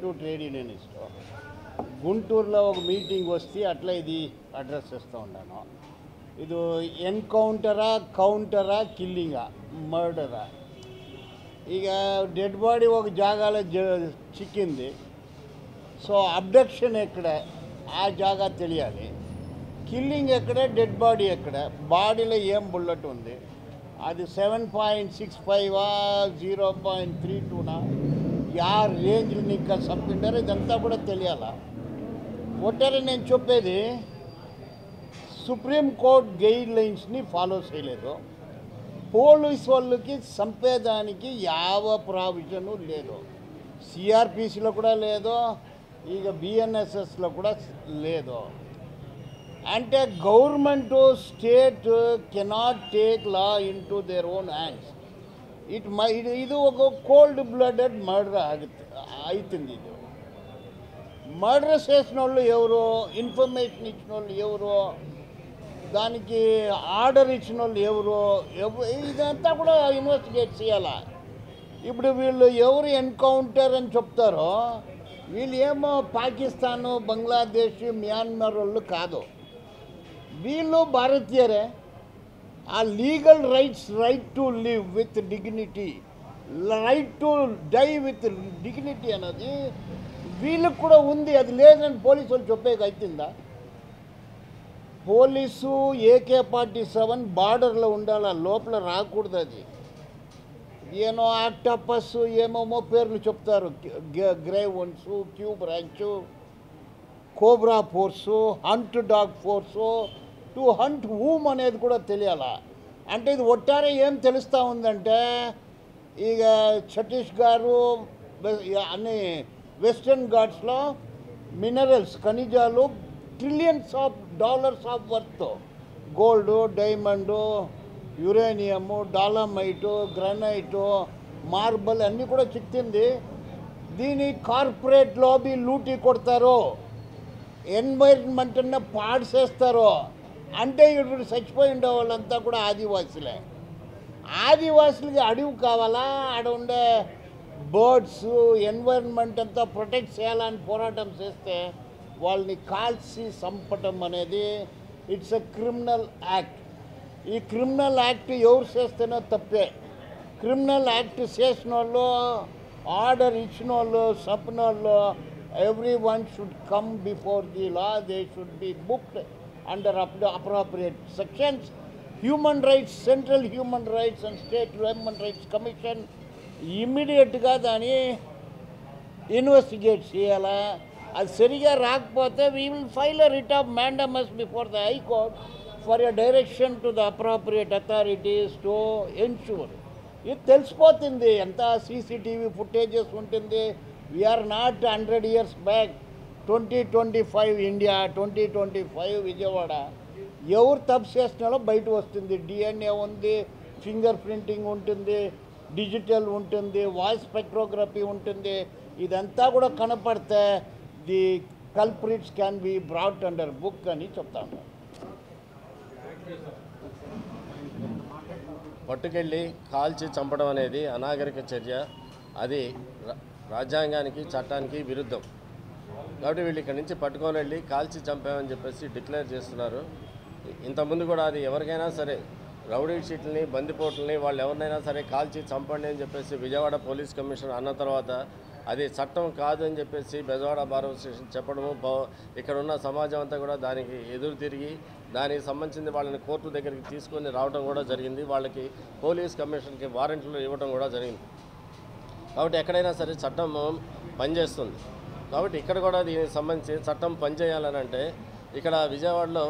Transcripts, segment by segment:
To trade unionist గుంటూరులో ఒక meeting వస్తే అట్లా ఇది అడ్రస్ చేస్తూ ఉన్నాను. ఇది ఎన్కౌంటరా కౌంటరా కిల్లింగా మర్డరా? ఇక డెడ్ బాడీ ఒక జాగాలో చిక్కింది. సో అబ్డక్షన్ ఎక్కడ, ఆ జాగా తెలియాలి. కిల్లింగ్ ఎక్కడ, డెడ్ బాడీ ఎక్కడ, బాడీలో ఏం బుల్లెట్ ఉంది, అది 7.65 0.32 యా రేంజ్ ఇంకా చంపిండారు, ఇదంతా కూడా తెలియాలా. ఒట్టారే నేను చెప్పేది, సుప్రీంకోర్టు గైడ్ లైన్స్ని ఫాలో చేయలేదు. పోలీస్ వాళ్ళకి చంపేదానికి యావ ప్రావిజను లేదు. సిఆర్పిసిలో కూడా లేదు, ఇక బిఎన్ఎస్ఎస్లో కూడా లేదు. అంటే government state cannot take law in to their own hands. ఇది ఒక కోల్డ్ బ్లడెడ్ మర్డర్ అవుతుంది. ఇది మర్డర్ చేసిన వాళ్ళు ఎవరు, ఇన్ఫర్మేషన్ ఇచ్చిన వాళ్ళు ఎవరు, దానికి ఆర్డర్ ఇచ్చిన వాళ్ళు ఎవరు, ఇదంతా కూడా ఇన్వెస్టిగేట్ చేయాలా. ఇప్పుడు వీళ్ళు ఎవరు ఎన్కౌంటర్ అని చెప్తారో వీళ్ళు ఏమో పాకిస్తాను, బంగ్లాదేశ్, మ్యాన్మార్ వాళ్ళు కాదు, వీళ్ళు భారతీయరే. ఆ legal right to live with dignity, right to die with dignity అనేది వీళ్ళకు కూడా ఉంది. అది లేదని పోలీసు వాళ్ళు చెప్పేకి అవుతుందా? పోలీసు AK-47 బార్డర్లో ఉండాలి, లోపల రాకూడదు. అది ఏమో ఆక్టోపస్ ఏమేమో పేర్లు చెప్తారు, greyhounds, cube ranch, cobra force, hunt dog force, to hunt వూమ్ అనేది కూడా తెలియాలా. అంటే ఇది ఒట్టారే ఏం తెలుస్తూ ఉందంటే, ఇక సతీష్ గారు అన్ని వెస్టర్న్ ఘాట్స్లో మినరల్స్, ఖనిజాలు, trillions of dollars of worth, gold, diamond, uranium, dolomite, granite, marble అన్నీ కూడా చిక్కింది. దీని కార్పొరేట్ లాబీ లూటీ కొడతారు, ఎన్వైర్న్మెంట్ పాడు చేస్తారు. అంటే ఇప్పుడు చచ్చిపోయి ఉండే వాళ్ళంతా కూడా ఆదివాసులే. ఆదివాసులకి అడవి కావాలా, ఆడ ఉండే బర్డ్స్, ఎన్వైర్న్మెంట్ అంతా ప్రొటెక్ట్ చేయాలని పోరాటం చేస్తే వాళ్ళని కాల్చి చంపటం అనేది ఇట్స్ ఎ క్రిమినల్ యాక్ట్. ఈ క్రిమినల్ యాక్ట్ ఎవరు చేస్తేనో తప్పే. క్రిమినల్ యాక్ట్ చేసిన వాళ్ళు, ఆర్డర్ ఇచ్చిన వాళ్ళు, చంపిన వాళ్ళు, everyone should come before the law. They should be booked under appropriate sections. Human rights, Central Human Rights and State Human Rights Commission ఇమ్మీడియట్గా దాన్ని ఇన్వెస్టిగేట్ చేయాలా. అది సరిగా రాకపోతే we will file a writ of mandamus before the high court for a direction to the appropriate authorities to ensure. ఇది తెలిసిపోతుంది, ఎంత CCTV footages ఉంటుంది. We are not 100 years back. 2025 India, 2025 Vijayawada. ఎవరు తప్పు చేస్తున్నారో బయట వస్తుంది. DNA ఉంది, ఫింగర్ ప్రింటింగ్ ఉంటుంది, డిజిటల్ ఉంటుంది, వాయిస్ స్పెక్ట్రోగ్రఫీ ఉంటుంది. ఇదంతా కూడా కనపడితే the culprits can be brought under book అని చెప్తాను. పట్టుకెళ్ళి కాల్చి చంపడం అనేది అనాగరిక చర్య. అది రాజ్యాంగానికి, చట్టానికి విరుద్ధం. కాబట్టి వీళ్ళు ఇక్కడి నుంచి పట్టుకొని వెళ్ళి కాల్చి చంపామని చెప్పేసి డిక్లేర్ చేస్తున్నారు. ఇంతకుముందు కూడా అది ఎవరికైనా సరే, రౌడీ షీట్లని, బందిపోట్లని, వాళ్ళు ఎవరినైనా సరే కాల్చి చంపండి అని చెప్పేసి విజయవాడ పోలీస్ కమిషనర్ అన్న తర్వాత అది చట్టం కాదు అని చెప్పేసి బెజవాడ బార్ అసోసియేషన్ చెప్పడము, ఇక్కడ ఉన్న సమాజం అంతా కూడా దానికి ఎదురు తిరిగి దానికి సంబంధించిన వాళ్ళని కోర్టు దగ్గరికి తీసుకొని రావడం కూడా జరిగింది. వాళ్ళకి పోలీస్ కమిషన్కి వారెంట్లు ఇవ్వడం కూడా జరిగింది. కాబట్టి ఎక్కడైనా సరే చట్టం పనిచేస్తుంది. కాబట్టి ఇక్కడ కూడా దీనికి సంబంధించి చట్టం పనిచేయాలని అంటే ఇక్కడ విజయవాడలో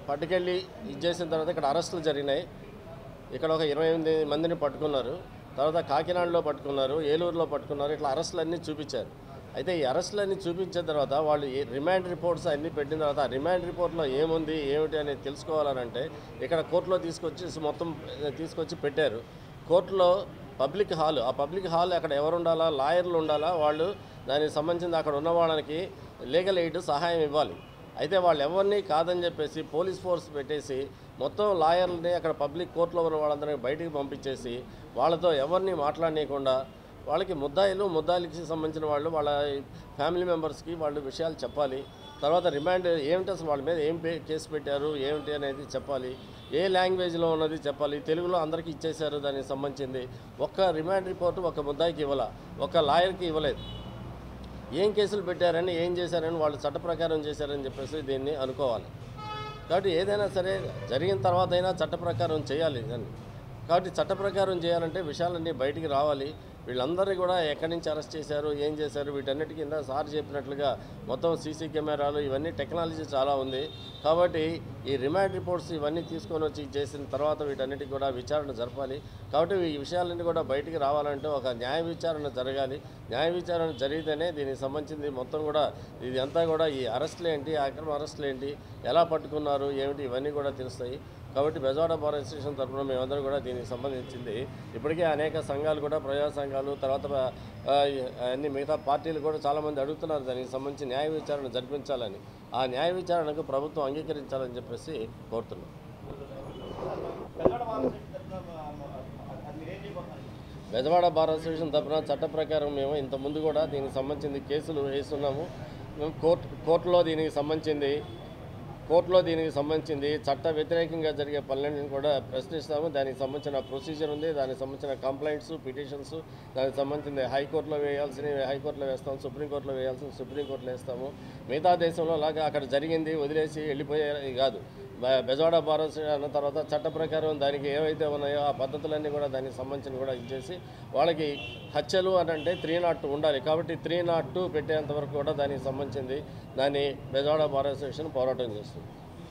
పట్టుకెళ్ళి ఇది చేసిన తర్వాత ఇక్కడ అరెస్టులు జరిగినాయి. ఇక్కడ ఒక 28 మందిని పట్టుకున్నారు. తర్వాత కాకినాడలో పట్టుకున్నారు, ఏలూరులో పట్టుకున్నారు. ఇట్లా అరెస్టులన్నీ చూపించారు. అయితే ఈ అరెస్టులన్నీ చూపించిన తర్వాత వాళ్ళు రిమాండ్ రిపోర్ట్స్ అన్నీ పెట్టిన తర్వాత ఆ రిమాండ్ రిపోర్ట్లో ఏముంది ఏమిటి అనేది తెలుసుకోవాలనంటే ఇక్కడ కోర్టులో మొత్తం తీసుకొచ్చి పెట్టారు. కోర్టులో పబ్లిక్ హాల్, ఆ పబ్లిక్ హాల్ అక్కడ ఎవరు ఉండాలా, లాయర్లు ఉండాలా, వాళ్ళు దానికి సంబంధించిన అక్కడ ఉన్న వాళ్ళకి లీగల్ ఎయిడ్ సహాయం ఇవ్వాలి. అయితే వాళ్ళు ఎవరిని కాదని చెప్పేసి పోలీస్ ఫోర్స్ పెట్టేసి మొత్తం లాయర్లని అక్కడ పబ్లిక్ కోర్టులో ఉన్న వాళ్ళందరినీ బయటికి పంపించేసి వాళ్ళతో ఎవరిని మాట్లాడనీయకుండా వాళ్ళకి ముద్దాయిలకి సంబంధించిన వాళ్ళు వాళ్ళ ఫ్యామిలీ మెంబర్స్కి వాళ్ళు విషయాలు చెప్పాలి. తర్వాత రిమాండ్ ఏమిటి, అసలు వాళ్ళ మీద ఏం కేసు పెట్టారు ఏమిటి అనేది చెప్పాలి. ఏ లాంగ్వేజ్లో ఉన్నది చెప్పాలి. తెలుగులో అందరికీ ఇచ్చేశారు, దానికి సంబంధించింది ఒక్క రిమాండ్ రిపోర్టు ఒక ముద్దాయికి ఒక లాయర్కి ఇవ్వలేదు. ఏం కేసులు పెట్టారని ఏం చేశారని వాళ్ళు చట్ట ప్రకారం చేశారని చెప్పేసి దీన్ని అనుకోవాలి. కాబట్టి ఏదైనా సరే జరిగిన తర్వాత అయినా చట్ట ప్రకారం చేయాలి దాన్ని. కాబట్టి చట్ట ప్రకారం చేయాలంటే విషయాలన్నీ బయటికి రావాలి. వీళ్ళందరినీ కూడా ఎక్కడి నుంచి అరెస్ట్ చేశారు, ఏం చేశారు, వీటన్నిటి కింద సార్ చెప్పినట్లుగా మొత్తం సీసీ కెమెరాలు ఇవన్నీ టెక్నాలజీ చాలా ఉంది. కాబట్టి ఈ రిమాండ్ రిపోర్ట్స్ ఇవన్నీ తీసుకొని వచ్చి చేసిన తర్వాత వీటన్నిటికి కూడా విచారణ జరపాలి. కాబట్టి ఈ విషయాలన్నీ కూడా బయటికి రావాలంటే ఒక న్యాయ విచారణ జరగాలి. న్యాయ విచారణ జరిగితేనే దీనికి సంబంధించింది మొత్తం కూడా ఇది అంతా కూడా ఈ అరెస్టులు ఏంటి, అక్రమ అరెస్టులు ఏంటి, ఎలా పట్టుకున్నారు ఏమిటి, ఇవన్నీ కూడా తెలుస్తాయి. కాబట్టి బెజవాడ బార్ అసోసియేషన్ తరఫున మేమందరం కూడా దీనికి సంబంధించింది ఇప్పటికే అనేక సంఘాలు కూడా, ప్రజా సంఘాలు, తర్వాత అన్ని మిగతా పార్టీలు కూడా చాలామంది అడుగుతున్నారు దానికి సంబంధించి న్యాయ విచారణ జరిపించాలని. ఆ న్యాయ విచారణకు ప్రభుత్వం అంగీకరించాలని చెప్పేసి కోరుతున్నాం. బెజవాడ బార్ అసోసియేషన్ తరఫున చట్ట ప్రకారం మేము ఇంతకుముందు కూడా దీనికి సంబంధించి కేసులు వేస్తున్నాము. మేము కోర్టులో దీనికి సంబంధించింది చట్ట వ్యతిరేకంగా జరిగే పనులన్నీ కూడా ప్రశ్నిస్తాము. దానికి సంబంధించిన ప్రొసీజర్ ఉంది, దానికి సంబంధించిన కంప్లైంట్స్, పిటిషన్స్, దానికి సంబంధించింది హైకోర్టులో వేయాల్సినవి హైకోర్టులో వేస్తాము, సుప్రీంకోర్టులో వేయాల్సిన సుప్రీంకోర్టులో వేస్తాము. మిగతా దేశంలో లాగా అక్కడ జరిగింది వదిలేసి వెళ్ళిపోయేది కాదు. బెజవాడ బార్ అసోసియేషన్ అన్న తర్వాత చట్ట ప్రకారం దానికి ఏవైతే ఉన్నాయో ఆ పద్ధతులన్నీ కూడా దానికి సంబంధించి కూడా ఇచ్చేసి వాళ్ళకి హత్యలు అని అంటే 302 ఉండాలి. కాబట్టి 302 పెట్టేంత వరకు కూడా దానికి సంబంధించింది దాన్ని బెజవాడ బార్ అసోసియేషన్ పోరాటం చేస్తుంది.